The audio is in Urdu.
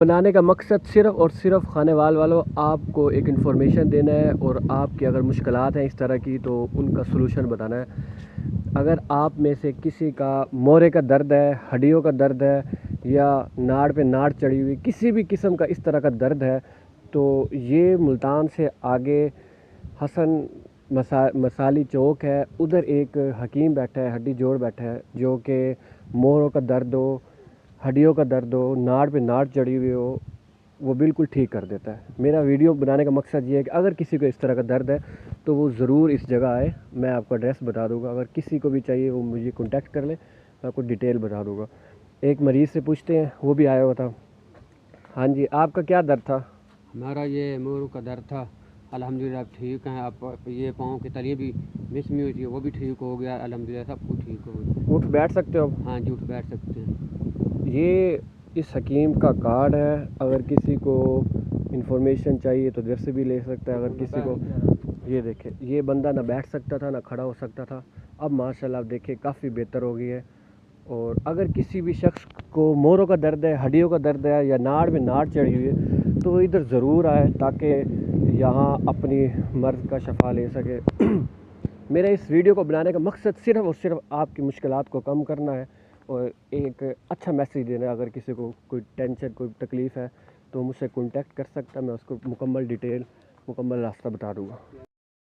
بنانے کا مقصد صرف اور صرف خانے والوں آپ کو ایک انفارمیشن دینا ہے، اور آپ کی اگر مشکلات ہیں اس طرح کی تو ان کا سلوشن بتانا ہے۔ اگر آپ میں سے کسی کا مورے کا درد ہے، ہڈیوں کا درد ہے، یا ناڑ پہ ناڑ چڑھی ہوئی کسی بھی قسم کا اس طرح کا درد ہے، تو یہ ملتان سے آگے حسن مسالی چوک ہے، ادھر ایک حکیم بیٹھا ہے، ہڈی جوڑ بیٹھا ہے، جو کہ موروں کا درد ہو، ہڈیوں کا درد ہو، ناڑ پہ ناڑ چڑھی ہوئی ہو، وہ بالکل ٹھیک کر دیتا ہے۔ میرا ویڈیو بنانے کا مقصد یہ ہے کہ اگر کسی کو اس طرح کا درد ہے تو وہ ضرور اس جگہ آئے، میں آپ کو ایڈریس بتا دوں گا۔ اگر کسی کو بھی چاہیے وہ مجھے کانٹیکٹ کر لے، میں آپ کو ڈیٹیل بتا دوں گا۔ ایک مریض سے پوچھتے ہیں، وہ بھی آیا ہوا تھا۔ ہاں جی، آپ کا کیا درد تھا؟ ہمارا یہ موروں کا درد تھا، الحمدللہ اب ٹھیک ہیں۔ اب یہ پاؤں کی تلی بھی مسمی ہوئی تھی، وہ بھی ٹھیک ہو گیا، الحمدللہ سب کچھ ٹھیک ہو گیا۔ اٹھ بیٹھ سکتے ہو؟ ہاں جی، اٹھ بیٹھ سکتے ہیں۔ یہ اس حکیم کا کارڈ ہے، اگر کسی کو انفارمیشن چاہیے تو ادھر سے بھی لے سکتا ہے۔ اگر کسی کو، یہ دیکھیں، یہ بندہ نہ بیٹھ سکتا تھا نہ کھڑا ہو سکتا تھا، اب ماشاءاللہ آپ دیکھیں کافی بہتر ہو گئی ہے۔ اور اگر کسی بھی شخص کو موروں کا درد ہے، ہڈیوں کا درد ہے، یا ناڑ میں ناڑ چڑھی ہوئی ہے تو وہ ادھر ضرور آئے تاکہ یہاں اپنی مرض کا شفا لے سکے۔ میرا اس ویڈیو کو بنانے کا مقصد صرف اور صرف آپ کی مشکلات کو کم کرنا ہے اور ایک اچھا میسیج دینا ہے۔ اگر کسی کو کوئی ٹینشن، کوئی تکلیف ہے تو مجھ سے کانٹیکٹ کر سکتا ہے، میں اس کو مکمل ڈیٹیل، مکمل راستہ بتا دوں گا۔